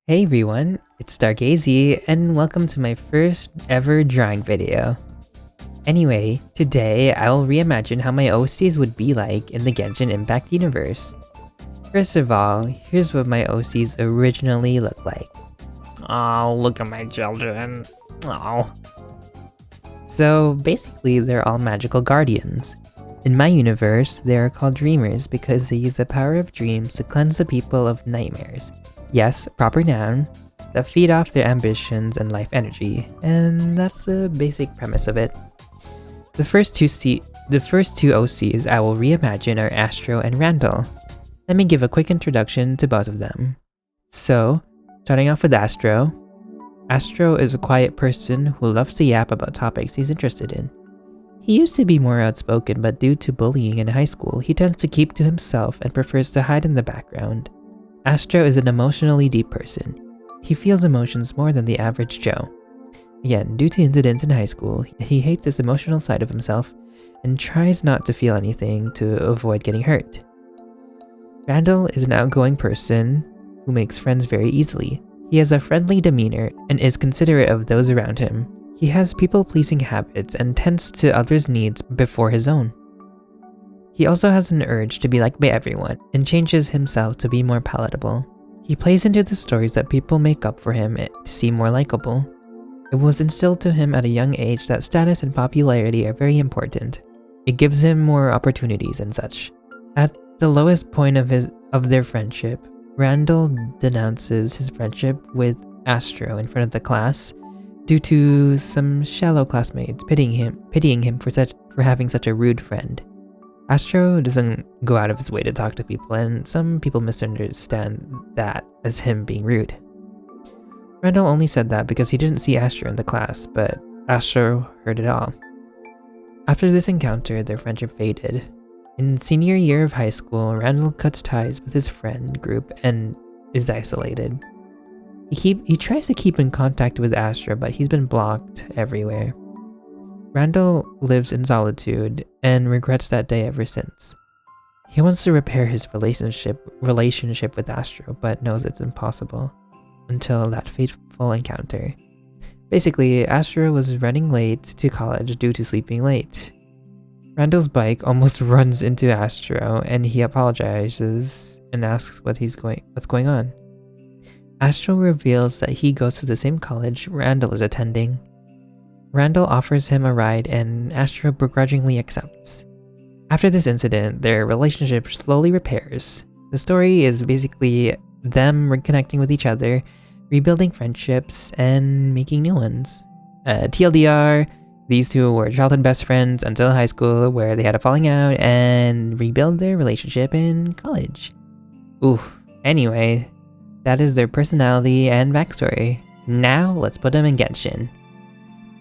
Hey everyone, it's Stargazy, and welcome to my first ever drawing video. Anyway, today I will reimagine how my OCs would be like in the Genshin Impact universe. First of all, here's what my OCs originally looked like. Oh, look at my children. Oh. So basically they're all magical guardians. In my universe, they are called dreamers because they use the power of dreams to cleanse the people of nightmares. Yes, proper noun, that feed off their ambitions and life energy, and that's the basic premise of it. The first two OCs I will reimagine are Astro and Randall. Let me give a quick introduction to both of them. So, starting off with Astro. Astro is a quiet person who loves to yap about topics he's interested in. He used to be more outspoken, but due to bullying in high school, he tends to keep to himself and prefers to hide in the background. Astro is an emotionally deep person. He feels emotions more than the average Joe. Again, due to incidents in high school, he hates this emotional side of himself and tries not to feel anything to avoid getting hurt. Randall is an outgoing person who makes friends very easily. He has a friendly demeanor and is considerate of those around him. He has people-pleasing habits and tends to others' needs before his own. He also has an urge to be liked by everyone and changes himself to be more palatable. He plays into the stories that people make up for him to seem more likable. It was instilled to him at a young age that status and popularity are very important. It gives him more opportunities and such. At the lowest point of their friendship, Randall denounces his friendship with Astro in front of the class due to some shallow classmates pitying him for having such a rude friend. Astro doesn't go out of his way to talk to people, and some people misunderstand that as him being rude. Randall only said that because he didn't see Astro in the class, but Astro heard it all. After this encounter, their friendship faded. In senior year of high school, Randall cuts ties with his friend group and is isolated. He tries to keep in contact with Astro, but he's been blocked everywhere. Randall lives in solitude and regrets that day ever since. He wants to repair his relationship with Astro, but knows it's impossible until that fateful encounter. Basically, Astro was running late to college due to sleeping late. Randall's bike almost runs into Astro, and he apologizes and asks what's going on. Astro reveals that he goes to the same college Randall is attending. Randall offers him a ride and Astro begrudgingly accepts. After this incident, their relationship slowly repairs. The story is basically them reconnecting with each other, rebuilding friendships, and making new ones. TLDR, these two were childhood best friends until high school, where they had a falling out and rebuild their relationship in college. Anyway, that is their personality and backstory. Now let's put them in Genshin.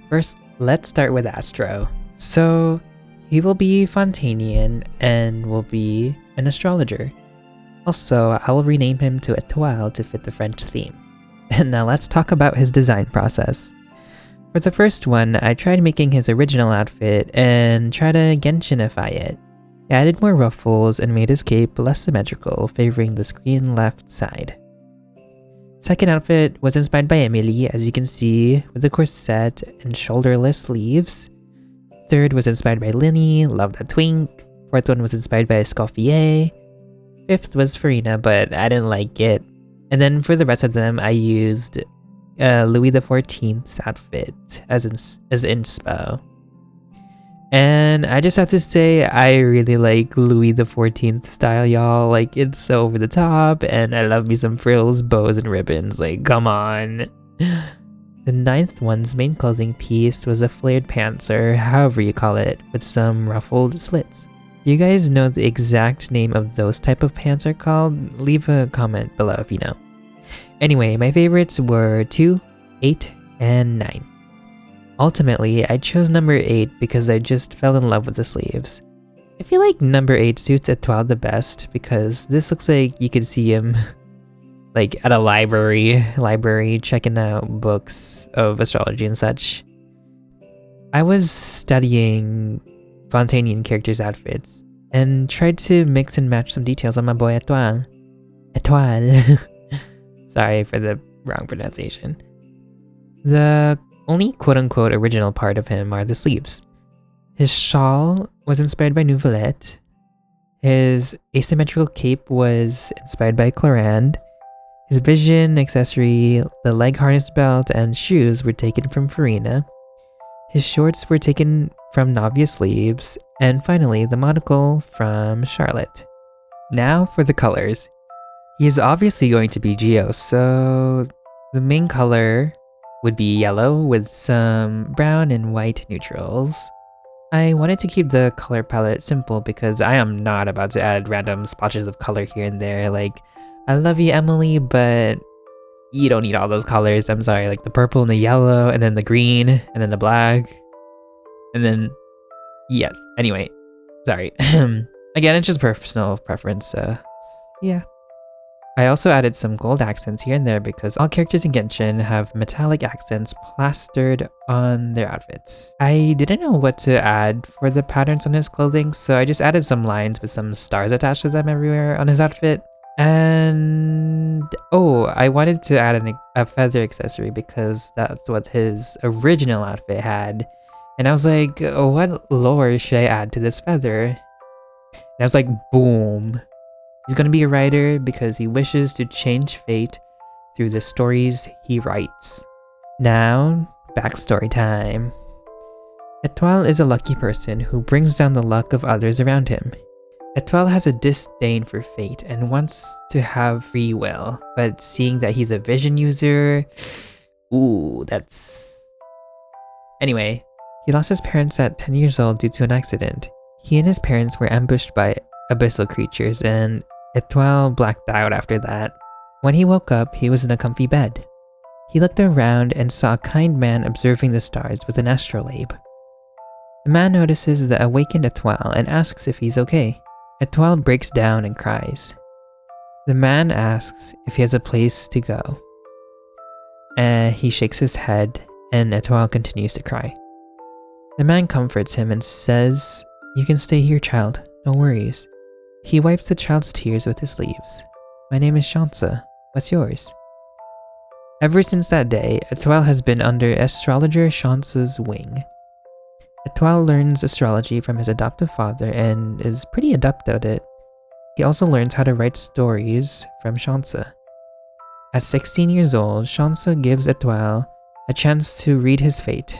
First, let's start with Astro. So, he will be Fontanian and will be an astrologer. Also, I will rename him to Etoile to fit the French theme. And now let's talk about his design process. For the first one, I tried making his original outfit and tried to Genshinify it. I added more ruffles and made his cape less symmetrical, favoring the screen left side. Second outfit was inspired by Emily, as you can see, with the corset and shoulderless sleeves. Third was inspired by Linny, love that twink. Fourth one was inspired by Escoffier. Fifth was Farina, but I didn't like it. And then for the rest of them, I used Louis XIV's outfit as inspo. And I just have to say, I really like Louis XIV style, y'all. Like, it's so over the top, and I love me some frills, bows, and ribbons. Like, come on. The ninth one's main clothing piece was a flared pants, or however you call it, with some ruffled slits. Do you guys know the exact name of those type of pants are called? Leave a comment below if you know. Anyway, my favorites were 2, 8, and 9. Ultimately, I chose number 8 because I just fell in love with the sleeves. I feel like number 8 suits Etoile the best because this looks like you could see him like at a library checking out books of astrology and such. I was studying Fontanian characters' outfits and tried to mix and match some details on my boy Etoile. Sorry for the wrong pronunciation. The only quote-unquote original part of him are the sleeves. His shawl was inspired by Nouvelette. His asymmetrical cape was inspired by Clorand. His vision accessory, the leg harness belt, and shoes were taken from Farina. His shorts were taken from Navia sleeves. And finally, the monocle from Charlotte. Now for the colors. He is obviously going to be Geo, so the main color would be yellow with some brown and white neutrals. I wanted to keep the color palette simple because I am not about to add random splotches of color here and there. Like, I love you, Emily, but you don't need all those colors. I'm sorry, like the purple and the yellow, and then the green, and then the black, and then, yes. Anyway, sorry. Again, it's just personal preference, so yeah. I also added some gold accents here and there because all characters in Genshin have metallic accents plastered on their outfits. I didn't know what to add for the patterns on his clothing, so I just added some lines with some stars attached to them everywhere on his outfit. And oh, I wanted to add a feather accessory because that's what his original outfit had. And I was like, oh, what lore should I add to this feather? And I was like, boom. He's gonna be a writer because he wishes to change fate through the stories he writes. Now, backstory time. Etoile is a lucky person who brings down the luck of others around him. Etoile has a disdain for fate and wants to have free will, but seeing that he's a vision user, ooh, that's... Anyway, he lost his parents at 10 years old due to an accident. He and his parents were ambushed by abyssal creatures, and Etoile blacked out after that. When he woke up, he was in a comfy bed. He looked around and saw a kind man observing the stars with an astrolabe. The man notices the awakened Etoile and asks if he's okay. Etoile breaks down and cries. The man asks if he has a place to go. He shakes his head, and Etoile continues to cry. The man comforts him and says, "You can stay here, child, no worries." He wipes the child's tears with his sleeves. "My name is Shansa. What's yours?" Ever since that day, Etoile has been under astrologer Shansa's wing. Etoile learns astrology from his adoptive father and is pretty adept at it. He also learns how to write stories from Shansa. At 16 years old, Shansa gives Etoile a chance to read his fate.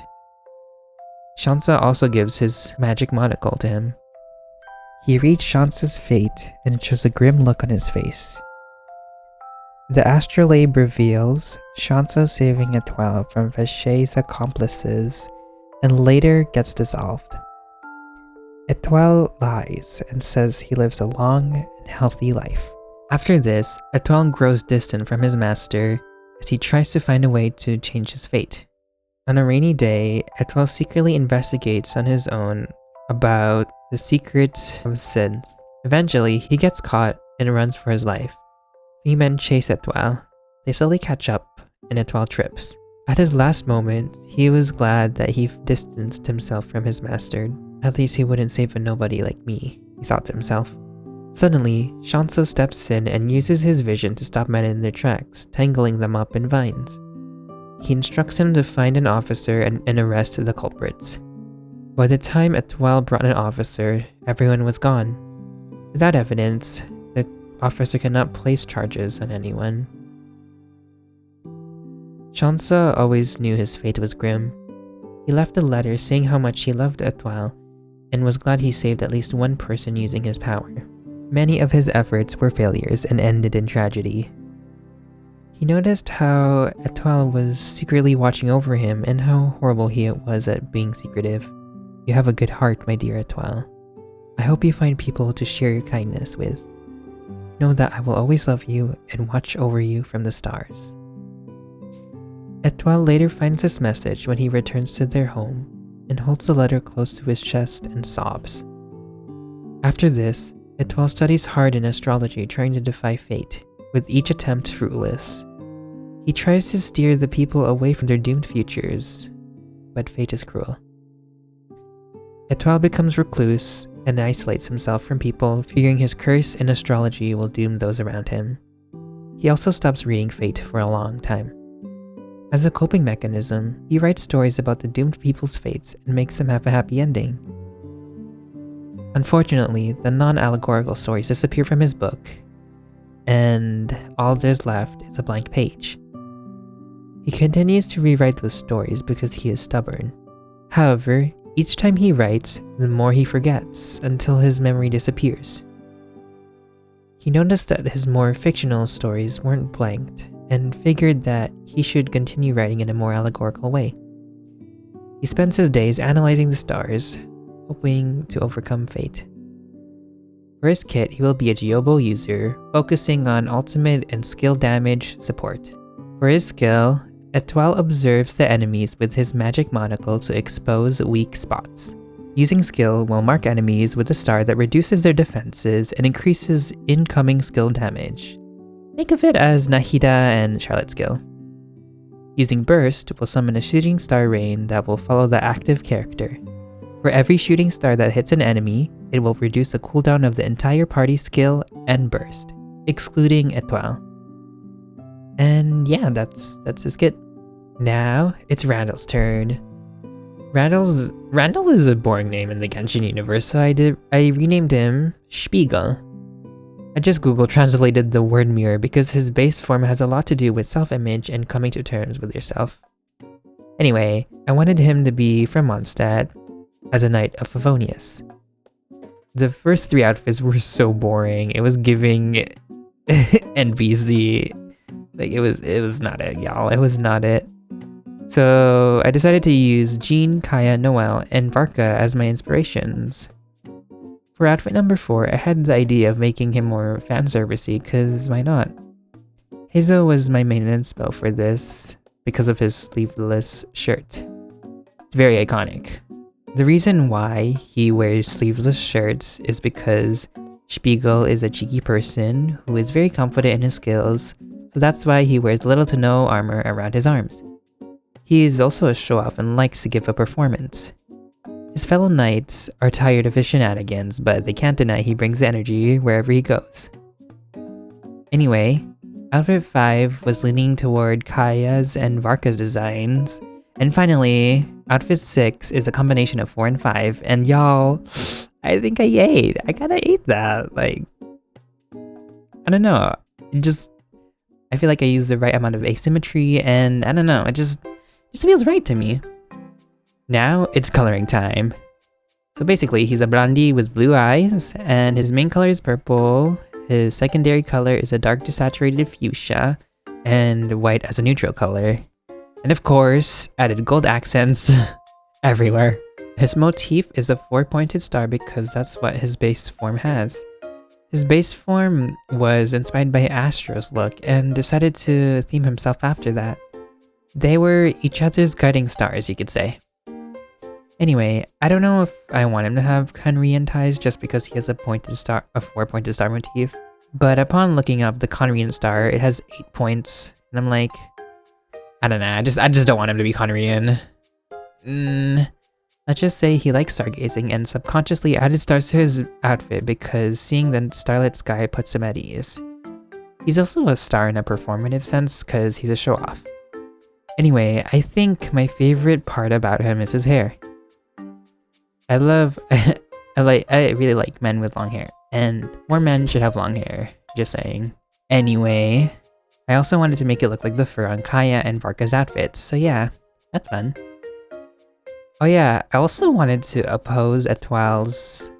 Shansa also gives his magic monocle to him. He reads Shansa's fate and shows a grim look on his face. The astrolabe reveals Shansa saving Etoile from Vache's accomplices and later gets dissolved. Etoile lies and says he lives a long and healthy life. After this, Etoile grows distant from his master as he tries to find a way to change his fate. On a rainy day, Etoile secretly investigates on his own about the secret of sins. Eventually, he gets caught and runs for his life. 3 men chase Etoile. They slowly catch up, and Etoile trips. At his last moment, he was glad that he distanced himself from his master. At least he wouldn't save a nobody like me, he thought to himself. Suddenly, Shansa steps in and uses his vision to stop men in their tracks, tangling them up in vines. He instructs him to find an officer and arrest the culprits. By the time Etoile brought an officer, everyone was gone. Without evidence, the officer cannot place charges on anyone. Shansa always knew his fate was grim. He left a letter saying how much he loved Etoile and was glad he saved at least one person using his power. Many of his efforts were failures and ended in tragedy. He noticed how Etoile was secretly watching over him and how horrible he was at being secretive. "You have a good heart, my dear Etoile. I hope you find people to share your kindness with. Know that I will always love you and watch over you from the stars." Etoile later finds this message when he returns to their home and holds the letter close to his chest and sobs. After this, Etoile studies hard in astrology, trying to defy fate, with each attempt fruitless. He tries to steer the people away from their doomed futures, but fate is cruel. Etoile becomes recluse and isolates himself from people, fearing his curse in astrology will doom those around him. He also stops reading fate for a long time. As a coping mechanism, he writes stories about the doomed people's fates and makes them have a happy ending. Unfortunately, the non-allegorical stories disappear from his book, and all there's left is a blank page. He continues to rewrite those stories because he is stubborn. However, each time he writes, the more he forgets until his memory disappears. He noticed that his more fictional stories weren't blanked and figured that he should continue writing in a more allegorical way. He spends his days analyzing the stars, hoping to overcome fate. For his kit, he will be a Geobo user, focusing on ultimate and skill damage support. For his skill, Etoile observes the enemies with his magic monocle to expose weak spots. Using skill will mark enemies with a star that reduces their defenses and increases incoming skill damage. Think of it as Nahida and Charlotte's skill. Using burst will summon a shooting star rain that will follow the active character. For every shooting star that hits an enemy, it will reduce the cooldown of the entire party's skill and burst, excluding Etoile. And yeah, that's his kit. Now, it's Randall's turn. Randall is a boring name in the Genshin universe, so I renamed him Spiegel. I just Google translated the word mirror because his base form has a lot to do with self-image and coming to terms with yourself. Anyway, I wanted him to be from Mondstadt as a Knight of Favonius. The first 3 outfits were so boring. It was giving NPC. Like it was not it, y'all. It was not it. So I decided to use Jean, Kaya, Noelle, and Varka as my inspirations. For outfit number 4, I had the idea of making him more fanservice-y, cause why not? Hazo was my main inspo for this because of his sleeveless shirt. It's very iconic. The reason why he wears sleeveless shirts is because Spiegel is a cheeky person who is very confident in his skills, so that's why he wears little to no armor around his arms. He is also a show-off and likes to give a performance. His fellow knights are tired of his shenanigans, but they can't deny he brings energy wherever he goes. Anyway, outfit 5 was leaning toward Kaya's and Varka's designs, and finally, outfit 6 is a combination of 4 and 5, and y'all, I think I kinda ate that, like, I don't know, I feel like I used the right amount of asymmetry, and I don't know, it just feels right to me. Now it's coloring time. So basically, he's a blondie with blue eyes, and his main color is purple, his secondary color is a dark desaturated fuchsia, and white as a neutral color. And of course, added gold accents everywhere. His motif is a 4-pointed star because that's what his base form has. His base form was inspired by Astro's look and decided to theme himself after that. They were each other's guiding stars, you could say. Anyway, I don't know if I want him to have Conrian ties just because he has a 4-pointed star motif, but upon looking up the Conrian star, it has 8 points, and I'm like, I don't know, I just don't want him to be Conrian. Let's just say he likes stargazing and subconsciously added stars to his outfit because seeing the starlit sky puts him at ease. He's also a star in a performative sense because he's a show-off. Anyway, I think my favorite part about him is his hair. I really like men with long hair, and more men should have long hair, just saying. Anyway, I also wanted to make it look like the fur on Kaya and Varka's outfits, so yeah, that's fun. Oh yeah, I also wanted to oppose Etoile's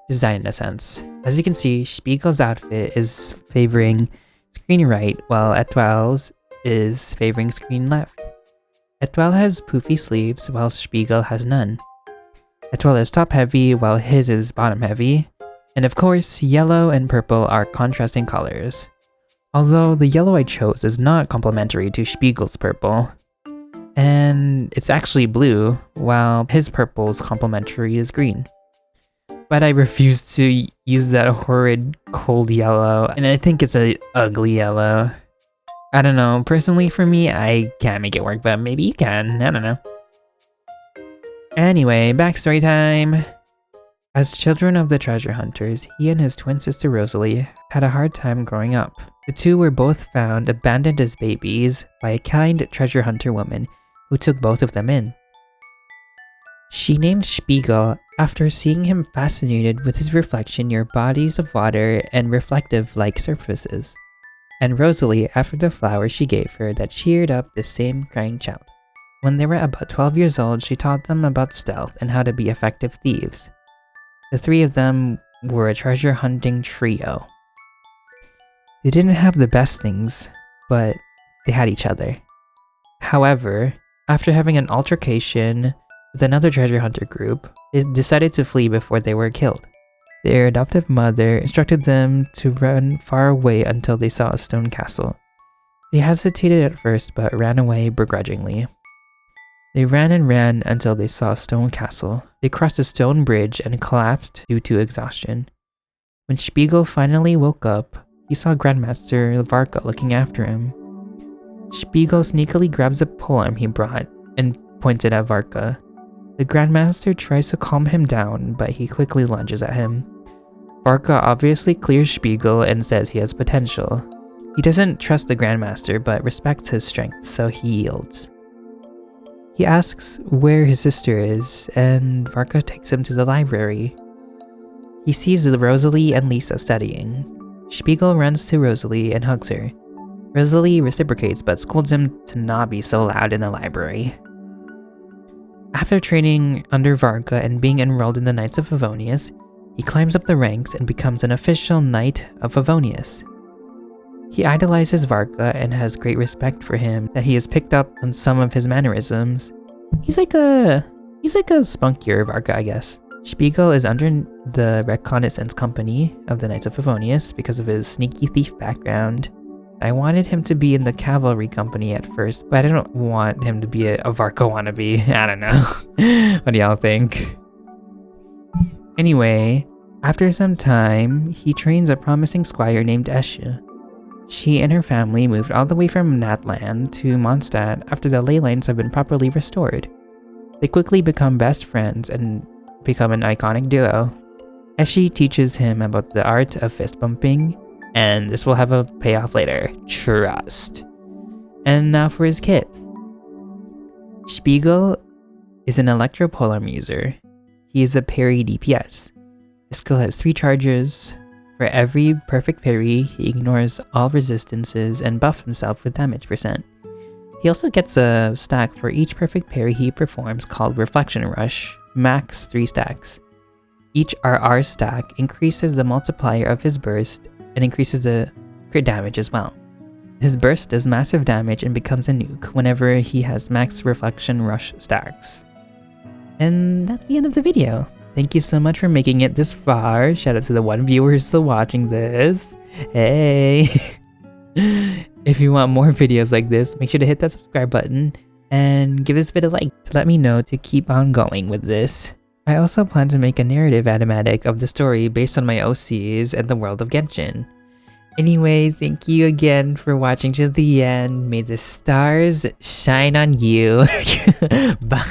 design in a sense. As you can see, Spiegel's outfit is favoring screen right, while Etoile's is favoring screen left. Etoile has poofy sleeves, while Spiegel has none. Etoile is top heavy, while his is bottom heavy. And of course, yellow and purple are contrasting colors. Although the yellow I chose is not complementary to Spiegel's purple. And it's actually blue, while his purple's complementary is green. But I refuse to use that horrid cold yellow, and I think it's a ugly yellow. I don't know, personally for me, I can't make it work, but maybe you can, I don't know. Anyway, backstory time! As children of the treasure hunters, he and his twin sister Rosalie had a hard time growing up. The two were both found abandoned as babies by a kind treasure hunter woman who took both of them in. She named Spiegel after seeing him fascinated with his reflection near bodies of water and reflective like surfaces, and Rosalie after the flower she gave her that cheered up the same crying child. When they were about 12 years old, she taught them about stealth and how to be effective thieves. The three of them were a treasure hunting trio. They didn't have the best things, but they had each other. However, after having an altercation with another treasure hunter group, they decided to flee before they were killed. Their adoptive mother instructed them to run far away until they saw a stone castle. They hesitated at first but ran away begrudgingly. They ran and ran until they saw a stone castle. They crossed a stone bridge and collapsed due to exhaustion. When Spiegel finally woke up, he saw Grandmaster Varka looking after him. Spiegel sneakily grabs a polearm he brought and points it at Varka. The Grandmaster tries to calm him down, but he quickly lunges at him. Varka obviously clears Spiegel and says he has potential. He doesn't trust the Grandmaster but respects his strength, so he yields. He asks where his sister is, and Varka takes him to the library. He sees Rosalie and Lisa studying. Spiegel runs to Rosalie and hugs her. Rosalie reciprocates but scolds him to not be so loud in the library. After training under Varka and being enrolled in the Knights of Favonius, he climbs up the ranks and becomes an official Knight of Favonius. He idolizes Varka and has great respect for him that he has picked up on some of his mannerisms. He's like a spunkier Varka, I guess. Spiegel is under the reconnaissance company of the Knights of Favonius because of his sneaky thief background. I wanted him to be in the cavalry company at first, but I don't want him to be a Varka wannabe. I don't know. What do y'all think? Anyway, after some time, he trains a promising squire named Esche. She and her family moved all the way from Natland to Mondstadt after the ley lines have been properly restored. They quickly become best friends and become an iconic duo. Esche teaches him about the art of fist bumping, and this will have a payoff later. Trust. And now for his kit. Spiegel is an electropolearm user. He is a parry DPS. His skill has 3 charges. For every perfect parry, he ignores all resistances and buffs himself with damage %. He also gets a stack for each perfect parry he performs called Reflection Rush, max 3 stacks. Each RR stack increases the multiplier of his burst and increases the crit damage as well. His burst does massive damage and becomes a nuke whenever he has max Reflection Rush stacks. And that's the end of the video. Thank you so much for making it this far. Shout out to the 1 viewer who's still watching this. Hey! If you want more videos like this, make sure to hit that subscribe button and give this video a like to let me know to keep on going with this. I also plan to make a narrative animatic of the story based on my OCs and the world of Genshin. Anyway, thank you again for watching to the end. May the stars shine on you. Bye!